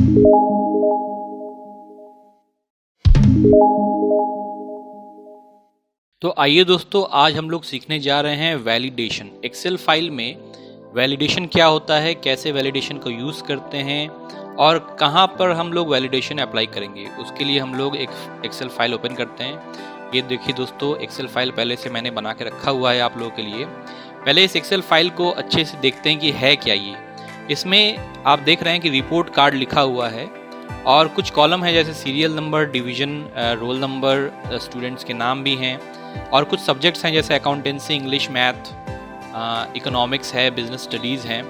तो आइए दोस्तों, आज हम लोग सीखने जा रहे हैं वैलिडेशन। एक्सेल फाइल में वैलिडेशन क्या होता है, कैसे वैलिडेशन को यूज़ करते हैं और कहाँ पर हम लोग वैलिडेशन अप्लाई करेंगे, उसके लिए हम लोग एक एक्सेल फाइल ओपन करते हैं। ये देखिए दोस्तों, एक्सेल फाइल पहले से मैंने बना के रखा हुआ है आप लोगों के लिए। पहले इस एक्सेल फाइल को अच्छे से देखते हैं कि है क्या ये। इसमें आप देख रहे हैं कि रिपोर्ट कार्ड लिखा हुआ है और कुछ कॉलम है जैसे serial number, division, roll number, students के नाम भी हैं और कुछ सब्जेक्ट्स हैं जैसे अकाउंटेंसी, इंग्लिश, मैथ, इकोनॉमिक्स है, बिजनेस स्टडीज़ हैं।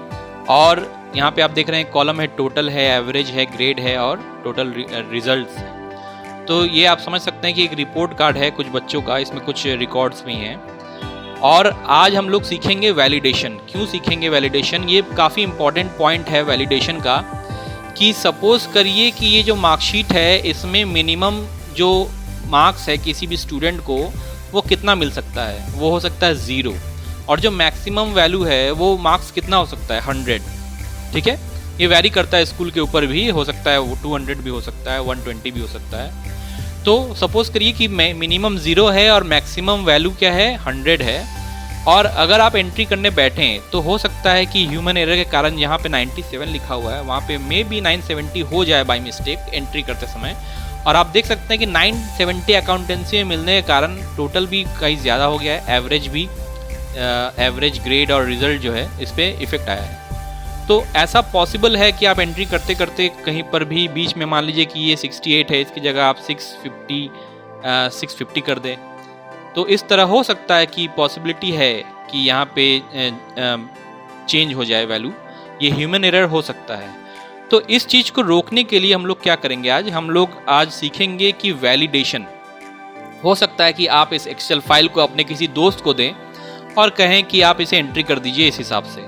और यहाँ पे आप देख रहे हैं कॉलम है, टोटल है, एवरेज है, ग्रेड है और टोटल रिजल्ट्स हैं। तो ये आप समझ सकते हैं कि एक रिपोर्ट कार्ड है कुछ बच्चों का, इसमें कुछ रिकॉर्ड्स भी हैं। और आज हम लोग सीखेंगे वैलिडेशन। क्यों सीखेंगे वैलिडेशन? ये काफ़ी इंपॉर्टेंट पॉइंट है वैलिडेशन का कि सपोज़ करिए कि ये जो मार्कशीट है इसमें मिनिमम जो मार्क्स है किसी भी स्टूडेंट को वो कितना मिल सकता है, वो हो सकता है 0। और जो मैक्सिमम वैल्यू है वो मार्क्स कितना हो सकता है, 100। ठीक है, ये वैरी करता है, स्कूल के ऊपर भी हो सकता है, वो 200 भी हो सकता है, 120 भी हो सकता है। तो सपोज़ करिए कि मिनिमम 0 है और मैक्सिमम वैल्यू क्या है, 100 है। और अगर आप एंट्री करने बैठें तो हो सकता है कि ह्यूमन एरर के कारण यहाँ पे 97 लिखा हुआ है, वहाँ पे मे बी 970 हो जाए बाय मिस्टेक एंट्री करते समय। और आप देख सकते हैं कि 970 अकाउंटेंसी में मिलने के कारण टोटल भी कहीं ज़्यादा हो गया है, एवरेज भी, एवरेज, ग्रेड और रिजल्ट जो है इस पर इफेक्ट आया है। तो ऐसा पॉसिबल है कि आप एंट्री करते करते कहीं पर भी बीच में मान लीजिए कि ये 68 है, इसकी जगह आप 650 कर दें। तो इस तरह हो सकता है कि पॉसिबिलिटी है कि यहाँ पे चेंज हो जाए वैल्यू, ये ह्यूमन एरर हो सकता है। तो इस चीज़ को रोकने के लिए हम लोग क्या करेंगे, हम लोग आज सीखेंगे कि वैलिडेशन। हो सकता है कि आप इस एक्सेल फाइल को अपने किसी दोस्त को दें और कहें कि आप इसे एंट्री कर दीजिए इस हिसाब से,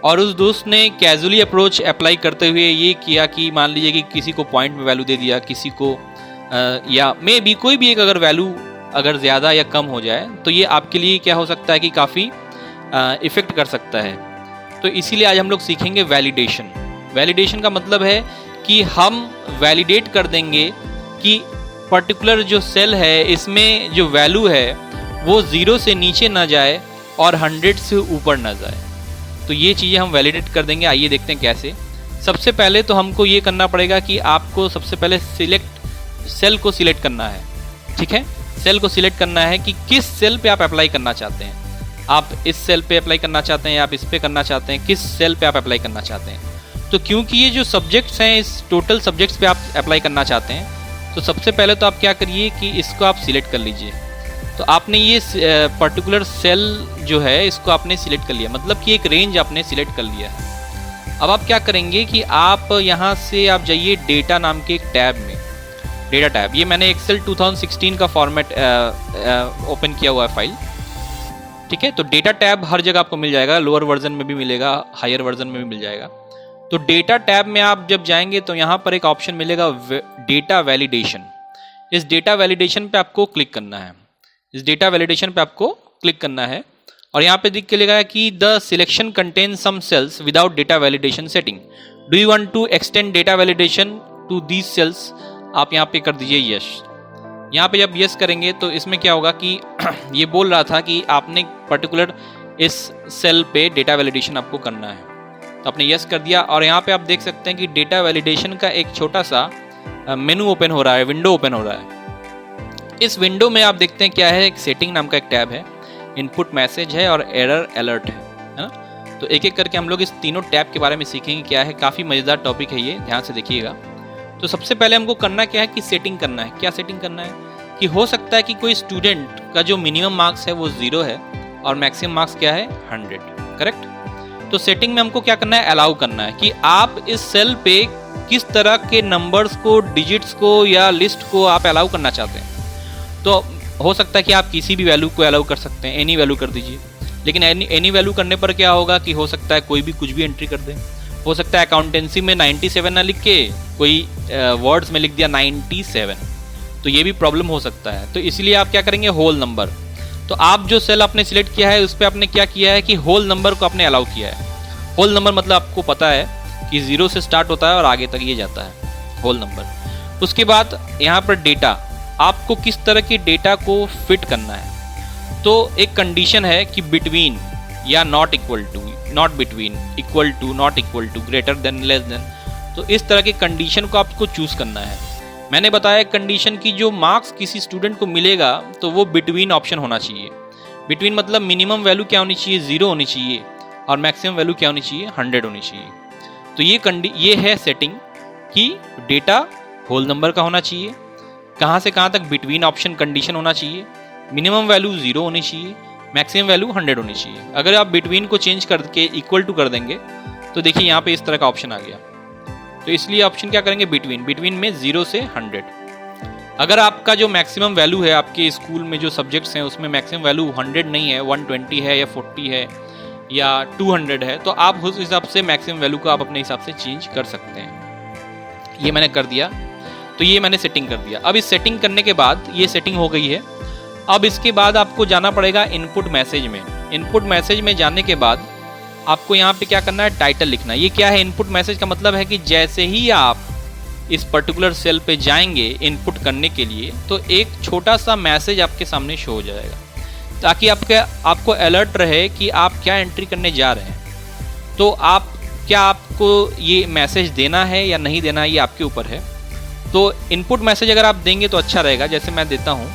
और उस दोस्त ने कैजुअली अप्रोच अप्लाई करते हुए ये किया कि मान लीजिए कि किसी को पॉइंट में वैल्यू दे दिया, किसी को या मे बी कोई भी एक अगर वैल्यू अगर ज़्यादा या कम हो जाए तो ये आपके लिए क्या हो सकता है कि काफ़ी इफ़ेक्ट कर सकता है। तो इसीलिए आज हम लोग सीखेंगे वैलिडेशन। वैलिडेशन का मतलब है कि हम वैलिडेट कर देंगे कि पर्टिकुलर जो सेल है इसमें जो वैल्यू है वो 0 से नीचे ना जाए और 100 से ऊपर ना जाए। तो ये चीज़ें हम वैलिडेट कर देंगे। आइए देखते हैं कैसे। सबसे पहले तो हमको ये करना पड़ेगा कि आपको सबसे पहले सेल को सिलेक्ट करना है। ठीक है, सेल को सिलेक्ट करना है कि किस सेल पे आप अप्लाई करना चाहते हैं। आप इस सेल पे अप्लाई करना चाहते हैं, आप इस पे करना चाहते हैं, किस सेल पे आप अप्लाई करना चाहते हैं। तो क्योंकि ये जो सब्जेक्ट्स हैं, इस टोटल सब्जेक्ट्स पे आप अप्लाई करना चाहते हैं, तो सबसे पहले तो आप क्या करिए कि इसको आप सिलेक्ट कर लीजिए। तो आपने ये पर्टिकुलर सेल जो है इसको आपने सिलेक्ट कर लिया, मतलब कि एक रेंज आपने सिलेक्ट कर लिया है। अब आप क्या करेंगे कि आप यहाँ से आप जाइए डेटा नाम के एक टैब में, डेटा टैब। ये मैंने एक्सेल 2016 का फॉर्मेट ओपन किया हुआ है फाइल। ठीक है, तो डेटा टैब हर जगह आपको मिल जाएगा, लोअर वर्जन में भी मिलेगा, हायर वर्जन में भी मिल जाएगा। तो डेटा टैब में आप जब जाएंगे तो यहाँ पर एक ऑप्शन मिलेगा डेटा वैलिडेशन। इस डेटा वैलिडेशन पे आपको क्लिक करना है। इस डेटा वैलिडेशन पे आपको क्लिक करना है और यहाँ पे दिख के लिखा है कि the selection contain some cells without data validation setting, do you want to extend data validation to these cells. आप यहाँ पे कर दीजिए यस। यहाँ पे जब यस करेंगे तो इसमें क्या होगा कि ये बोल रहा था कि आपने पर्टिकुलर इस सेल पे डेटा वैलिडेशन आपको करना है, तो आपने यस कर दिया। और यहाँ पे आप देख सकते हैं कि डेटा वैलिडेशन का एक छोटा सा मेनू ओपन हो रहा है, विंडो ओपन हो रहा है। इस विंडो में आप देखते हैं क्या है, एक सेटिंग नाम का एक टैब है, इनपुट मैसेज है और एरर अलर्ट है ना। तो एक एक करके हम लोग इस तीनों टैब के बारे में सीखेंगे क्या है। काफ़ी मज़ेदार टॉपिक है ये, ध्यान से देखिएगा। तो सबसे पहले हमको करना क्या है कि सेटिंग करना है। क्या सेटिंग करना है कि हो सकता है कि कोई स्टूडेंट का जो मिनिमम मार्क्स है वो 0 है और मैक्सिमम मार्क्स क्या है, 100। करेक्ट। तो सेटिंग में हमको क्या करना है, अलाउ करना है कि आप इस सेल पे किस तरह के नंबर्स को, डिजिट्स को या लिस्ट को आप अलाउ करना चाहते हैं। तो हो सकता है कि आप किसी भी वैल्यू को अलाउ कर सकते हैं, एनी वैल्यू कर दीजिए। लेकिन एनी वैल्यू करने पर क्या होगा कि हो सकता है कोई भी कुछ भी एंट्री कर दे। हो सकता है अकाउंटेंसी में 97 ना लिख के कोई वर्ड्स में लिख दिया 97, तो ये भी प्रॉब्लम हो सकता है। तो इसलिए आप क्या करेंगे, होल नंबर। तो आप जो सेल आपने सिलेक्ट किया है उस पर आपने क्या किया है कि होल नंबर को आपने अलाउ किया है। होल नंबर मतलब आपको पता है कि 0 से स्टार्ट होता है और आगे तक ये जाता है होल नंबर। उसके बाद यहाँ पर डेटा, आपको किस तरह के डेटा को फिट करना है। तो एक कंडीशन है कि बिटवीन या not equal to, not between, equal to, not equal to, greater than, less than. तो इस तरह के कंडीशन को आपको चूज करना है। मैंने बताया कंडीशन की जो मार्क्स किसी स्टूडेंट को मिलेगा तो वो बिटवीन ऑप्शन होना चाहिए। बिटवीन मतलब मिनिमम वैल्यू क्या होनी चाहिए, 0 होनी चाहिए, और मैक्सिमम वैल्यू क्या होनी चाहिए, 100 होनी चाहिए। तो ये है सेटिंग कि डेटा होल नंबर का होना चाहिए, कहाँ से कहाँ तक बिटवीन ऑप्शन कंडीशन होना चाहिए, मिनिमम वैल्यू 0 होनी चाहिए, मैक्सिमम वैल्यू 100 होनी चाहिए। अगर आप बिटवीन को चेंज करके इक्वल टू कर देंगे तो देखिए यहाँ पे इस तरह का ऑप्शन आ गया। तो इसलिए ऑप्शन क्या करेंगे, बिटवीन, बिटवीन में 0 से 100। अगर आपका जो मैक्सिमम वैल्यू है आपके स्कूल में जो सब्जेक्ट्स हैं उसमें मैक्सिमम वैल्यू 100 नहीं है, 120 है या 40 है या 200 है, तो आप उस हिसाब से मैक्सिमम वैल्यू को आप अपने हिसाब से चेंज कर सकते हैं। ये मैंने कर दिया, तो ये मैंने सेटिंग कर दिया। अब इस सेटिंग करने के बाद ये सेटिंग हो गई है। अब इसके बाद आपको जाना पड़ेगा इनपुट मैसेज में। इनपुट मैसेज में जाने के बाद आपको यहाँ पे क्या करना है, टाइटल लिखना है। ये क्या है, इनपुट मैसेज का मतलब है कि जैसे ही आप इस पर्टिकुलर सेल पे जाएंगे इनपुट करने के लिए तो एक छोटा सा मैसेज आपके सामने शो हो जाएगा, ताकि आपको अलर्ट रहे कि आप क्या एंट्री करने जा रहे हैं। तो आपको ये मैसेज देना है या नहीं देना है, ये आपके ऊपर है। तो इनपुट मैसेज अगर आप देंगे तो अच्छा रहेगा। जैसे मैं देता हूँ,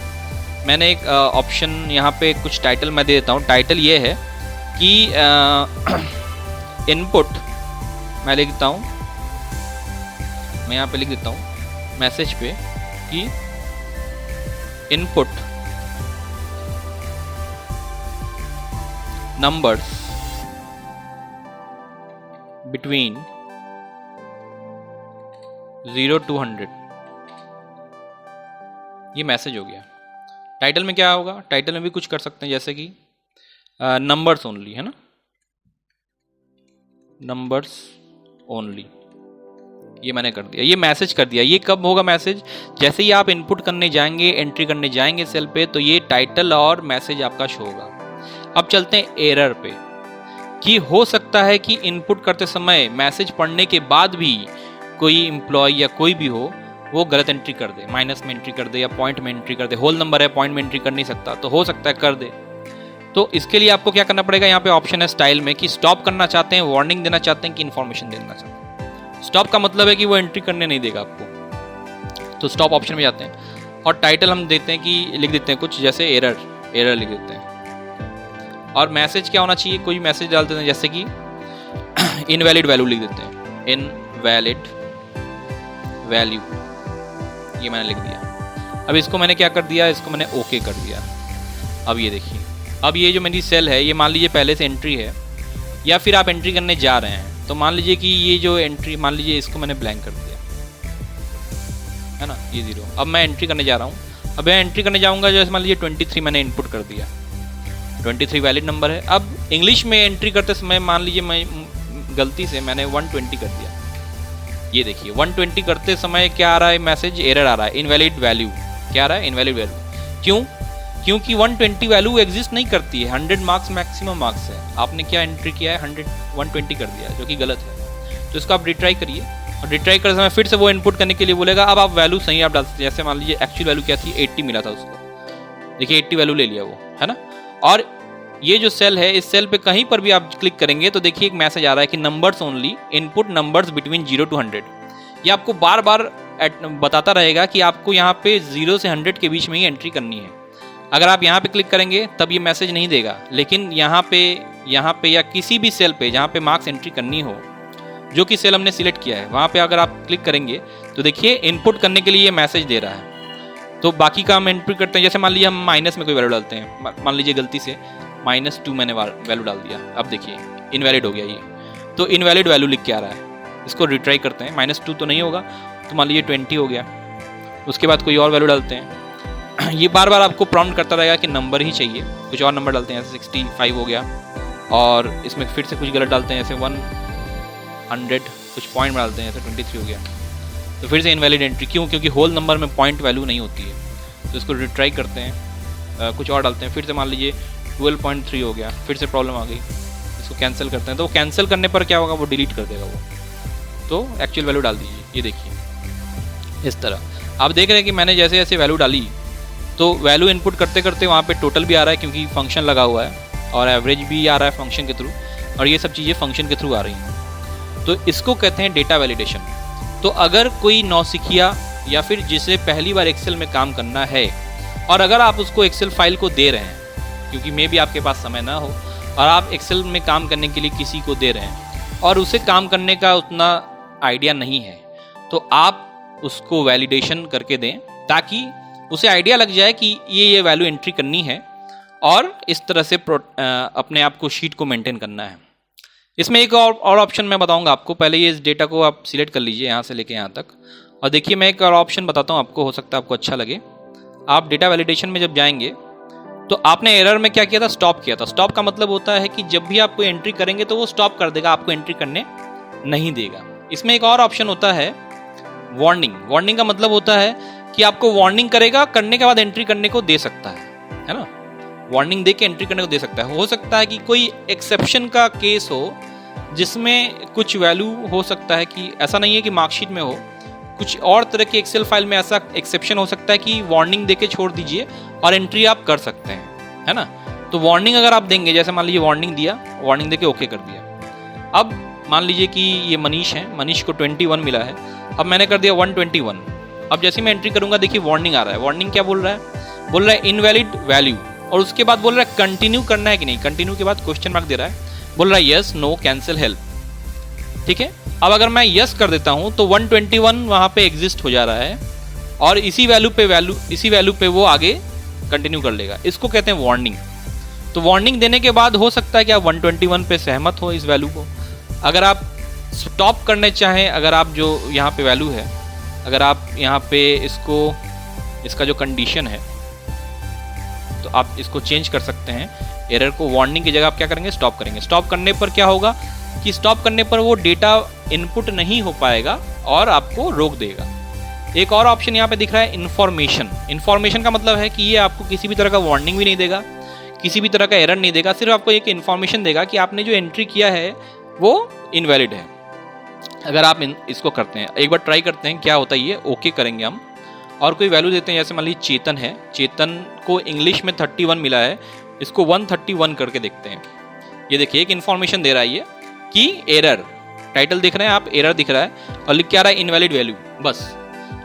मैंने एक ऑप्शन यहाँ पे कुछ टाइटल मैं दे देता हूँ। टाइटल ये है कि इनपुट, मैं लिख देता हूँ, मैं यहाँ पे लिख देता हूँ मैसेज पे कि इनपुट नंबर्स बिटवीन 0 to 100। ये मैसेज हो गया। टाइटल में क्या होगा, टाइटल में भी कुछ कर सकते हैं, जैसे कि नंबर्स ओनली, है ना, नंबर्स ओनली, ये मैंने कर दिया, ये मैसेज कर दिया। ये कब होगा मैसेज, जैसे ही आप इनपुट करने जाएंगे, एंट्री करने जाएंगे सेल पे, तो ये टाइटल और मैसेज आपका शो होगा। अब चलते हैं एरर पे, कि हो सकता है कि इनपुट करते समय मैसेज पढ़ने के बाद भी कोई एम्प्लॉय या कोई भी हो वो गलत एंट्री कर दे, माइनस में एंट्री कर दे या पॉइंट में एंट्री कर दे। होल नंबर है, पॉइंट में एंट्री कर नहीं सकता, तो हो सकता है कर दे। तो इसके लिए आपको क्या करना पड़ेगा, यहाँ पे ऑप्शन है स्टाइल में कि स्टॉप करना चाहते हैं, वार्निंग देना चाहते हैं कि इन्फॉर्मेशन देना चाहते हैं। स्टॉप का मतलब है कि वो एंट्री करने नहीं देगा आपको, तो स्टॉप ऑप्शन में जाते हैं और टाइटल हम देते हैं कि लिख देते हैं कुछ, जैसे एरर लिख देते हैं। और मैसेज क्या होना चाहिए, कोई मैसेज डाल देते हैं, जैसे कि इनवैलिड वैल्यू लिख देते हैं, इनवैलिड वैल्यू, ये मैंने लिख दिया। अब इसको मैंने क्या कर दिया, इसको मैंने ओके कर दिया। अब ये देखिए, अब ये जो मेरी सेल है, ये मान लीजिए पहले से एंट्री है या फिर आप एंट्री करने जा रहे हैं, तो मान लीजिए कि ये जो एंट्री, मान लीजिए इसको मैंने ब्लैंक कर दिया, है ना, ये 0। अब मैं एंट्री करने जा रहा हूँ। अब मैं एंट्री करने जाऊँगा, जैसे मान लीजिए 23 मैंने इनपुट कर दिया, 23 वैलिड नंबर है। अब इंग्लिश में एंट्री करते समय मान लीजिए मैं गलती से मैंने 120 कर दिया। ये देखिए 120 करते समय क्या आ रहा है, मैसेज एरर आ रहा है, इनवैलिड वैल्यू। क्या आ रहा है, इनवैलिड वैल्यू। क्यों, क्योंकि 120 वैल्यू एग्जिस्ट नहीं करती है, 100 मार्क्स मैक्सिमम मार्क्स है। आपने क्या एंट्री किया है, 120 कर दिया, जो कि गलत है। तो इसको आप रिट्राई करिए, और रिट्राई करते समय फिर से वो इनपुट करने के लिए बोलेगा। अब आप वैल्यू सही आप डाल सकते हैं, जैसे मान लीजिए एक्चुअल वैल्यू क्या थी, 80 मिला था उसको, देखिए 80 वैल्यू ले लिया वो, है ना। और ये जो सेल है, इस सेल पे कहीं पर भी आप क्लिक करेंगे तो देखिए एक मैसेज आ रहा है कि numbers only, input numbers between 0 to 100। ये आपको बार बार बताता रहेगा कि आपको यहाँ पे 0 से 100 के बीच में ही एंट्री करनी है। अगर आप यहाँ पे क्लिक करेंगे तब ये मैसेज नहीं देगा, लेकिन यहाँ पे या किसी भी सेल पे जहाँ पे मार्क्स एंट्री करनी हो, जो कि सेल हमने सिलेक्ट किया है, वहाँ पे अगर आप क्लिक करेंगे तो देखिए इनपुट करने के लिए ये मैसेज दे रहा है। तो बाकी का हम एंट्री करते हैं, जैसे मान लीजिए हम माइनस में कोई वैल्यू डालते हैं, मान लीजिए गलती से -2 मैंने वैल्यू डाल दिया। अब देखिए इनवैलिड हो गया ये, तो इनवैलिड वैल्यू लिख के आ रहा है। इसको रिट्राई करते हैं, -2 तो नहीं होगा, तो मान लीजिए 20 हो गया। उसके बाद कोई और वैल्यू डालते हैं। ये बार बार आपको प्रॉम्प्ट करता रहेगा कि नंबर ही चाहिए, कुछ और नंबर डालते हैं, जैसे 65 हो गया, और इसमें फिर से कुछ गलत डालते हैं, जैसे 100, कुछ पॉइंट में डालते हैं, जैसे 23 हो गया, तो फिर से इनवैलिड एंट्री। क्यों, क्योंकि होल नंबर में पॉइंट वैल्यू नहीं होती है। तो इसको रिट्राई करते हैं, कुछ और डालते हैं, फिर से मान लीजिए 12.3 हो गया, फिर से प्रॉब्लम आ गई, इसको कैंसिल करते हैं। तो कैंसिल करने पर क्या होगा, वो डिलीट कर देगा वो, तो एक्चुअल वैल्यू डाल दीजिए। ये देखिए इस तरह आप देख रहे हैं कि मैंने जैसे जैसे वैल्यू डाली तो वैल्यू इनपुट करते करते वहाँ पे टोटल भी आ रहा है क्योंकि फंक्शन लगा हुआ है, और एवरेज भी आ रहा है फंक्शन के थ्रू, और ये सब चीज़ें फंक्शन के थ्रू आ रही हैं। तो इसको कहते हैं डेटा वैलिडेशन। तो अगर कोई नौसिखिया या फिर जिसे पहली बार एक्सेल में काम करना है, और अगर आप उसको एक्सेल फाइल को दे रहे हैं, क्योंकि मे भी आपके पास समय ना हो और आप एक्सेल में काम करने के लिए किसी को दे रहे हैं और उसे काम करने का उतना आइडिया नहीं है, तो आप उसको वैलिडेशन करके दें ताकि उसे आइडिया लग जाए कि ये वैल्यू एंट्री करनी है और इस तरह से अपने आप को शीट को मेंटेन करना है। इसमें एक और ऑप्शन मैं बताऊंगा आपको। पहले ये इस डेटा को आप सिलेक्ट कर लीजिए यहाँ से लेके यहाँ तक, और देखिए मैं एक और ऑप्शन बताता हूँ आपको, हो सकता है आपको अच्छा लगे। आप डेटा वैलिडेशन में जब जाएंगे तो आपने एरर में क्या किया था, स्टॉप किया था। स्टॉप का मतलब होता है कि जब भी आप कोई एंट्री करेंगे तो वो स्टॉप कर देगा, आपको एंट्री करने नहीं देगा। इसमें एक और ऑप्शन होता है वार्निंग। वार्निंग का मतलब होता है कि आपको वार्निंग करेगा, करने के बाद एंट्री करने को दे सकता है ना। वार्निंग दे के एंट्री करने को दे सकता है। हो सकता है कि कोई एक्सेप्शन का केस हो जिसमें कुछ वैल्यू हो सकता है कि ऐसा नहीं है कि मार्कशीट में हो, कुछ और तरह के एक्सेल फाइल में ऐसा एक्सेप्शन हो सकता है कि वार्निंग देके छोड़ दीजिए और एंट्री आप कर सकते हैं, है ना। तो वार्निंग अगर आप देंगे, जैसे मान लीजिए वार्निंग दिया, वार्निंग देके ओके कर दिया। अब मान लीजिए कि ये मनीष है, मनीष को 21 मिला है, अब मैंने कर दिया 121। अब जैसे मैं एंट्री करूंगा देखिए वार्निंग आ रहा है। वार्निंग क्या बोल रहा है, बोल रहा है इनवैलिड वैल्यू, और उसके बाद बोल रहा है कंटिन्यू करना है कि नहीं। कंटिन्यू के बाद क्वेश्चन मार्क दे रहा है, बोल रहा है यस नो कैंसिल हेल्प, ठीक है। अब अगर मैं यस कर देता हूं तो 121 वहां पे एग्जिस्ट हो जा रहा है और इसी वैल्यू पे वो आगे कंटिन्यू कर लेगा। इसको कहते हैं वार्निंग। तो वार्निंग देने के बाद हो सकता है कि आप 121 पे सहमत हो इस वैल्यू को। अगर आप स्टॉप करने चाहें, अगर आप जो यहाँ पे वैल्यू है, अगर आप यहाँ पे इसका जो कंडीशन है तो आप इसको चेंज कर सकते हैं। एरर को वार्निंग की जगह आप क्या करेंगे, स्टॉप करेंगे। स्टॉप करने पर क्या होगा कि स्टॉप करने पर वो डेटा इनपुट नहीं हो पाएगा और आपको रोक देगा। एक और ऑप्शन यहाँ पे दिख रहा है इन्फॉर्मेशन। इन्फॉर्मेशन का मतलब है कि ये आपको किसी भी तरह का वार्निंग भी नहीं देगा, किसी भी तरह का एरर नहीं देगा, सिर्फ आपको एक इन्फॉर्मेशन देगा कि आपने जो एंट्री किया है वो इनवैलिड है। अगर आप इसको करते हैं, एक बार ट्राई करते हैं क्या होता है, ये ओके करेंगे हम और कोई वैल्यू देते हैं। जैसे मान लीजिए चेतन है, चेतन को इंग्लिश में 31 मिला है, इसको 131 करके देखते हैं। ये देखिए एक इन्फॉर्मेशन दे रहा है ये कि एरर, टाइटल देख रहे हैं आप, एरर दिख रहा है और लिख के आ रहा है इनवैलिड वैल्यू। बस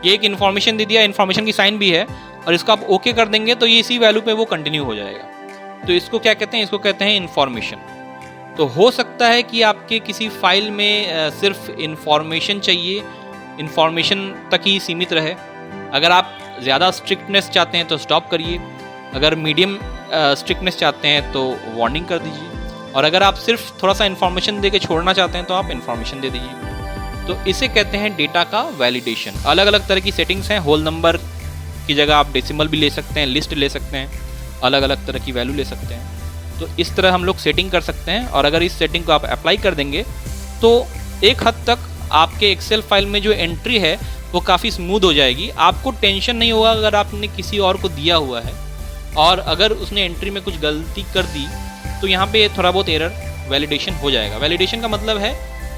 ये एक इन्फॉर्मेशन दे दिया, इन्फॉर्मेशन की साइन भी है, और इसको आप ओके कर देंगे तो ये इसी वैल्यू पे वो कंटिन्यू हो जाएगा। तो इसको क्या कहते हैं, इसको कहते हैं इन्फॉर्मेशन। तो हो सकता है कि आपके किसी फाइल में सिर्फ इन्फॉर्मेशन चाहिए, इन्फॉर्मेशन तक ही सीमित रहे। अगर आप ज़्यादा स्ट्रिक्टनेस चाहते हैं तो स्टॉप करिए, अगर मीडियम स्ट्रिक्टनेस चाहते हैं तो वार्निंग कर दीजिए, और अगर आप सिर्फ थोड़ा सा इन्फॉर्मेशन दे के छोड़ना चाहते हैं तो आप इन्फॉर्मेशन दे दीजिए। तो इसे कहते हैं डेटा का वैलिडेशन। अलग अलग तरह की सेटिंग्स हैं, होल नंबर की जगह आप डेसिमल भी ले सकते हैं, लिस्ट ले सकते हैं, अलग अलग तरह की वैल्यू ले सकते हैं। तो इस तरह हम लोग सेटिंग कर सकते हैं, और अगर इस सेटिंग को आप अप्लाई कर देंगे तो एक हद तक आपके एक्सेल फाइल में जो एंट्री है वो काफ़ी स्मूथ हो जाएगी। आपको टेंशन नहीं होगा अगर आपने किसी और को दिया हुआ है और अगर उसने एंट्री में कुछ गलती कर दी तो यहाँ पे थोड़ा बहुत एरर वैलिडेशन हो जाएगा। वैलिडेशन का मतलब है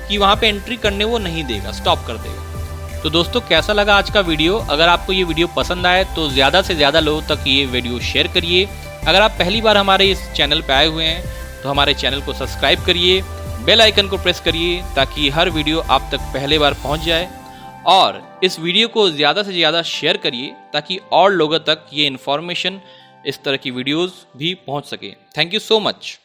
कि वहाँ पे एंट्री करने वो नहीं देगा, स्टॉप कर देगा। तो दोस्तों कैसा लगा आज का वीडियो? अगर आपको ये वीडियो पसंद आए तो ज़्यादा से ज़्यादा लोगों तक ये वीडियो शेयर करिए। अगर आप पहली बार हमारे इस चैनल पे आए हुए हैं तो हमारे चैनल को सब्सक्राइब करिए, बेल आइकन को प्रेस करिए ताकि हर वीडियो आप तक पहले बार पहुंच जाए, और इस वीडियो को ज़्यादा से ज़्यादा शेयर करिए ताकि और लोगों तक ये इन्फॉर्मेशन, इस तरह की वीडियोस भी पहुंच सके। Thank you so much.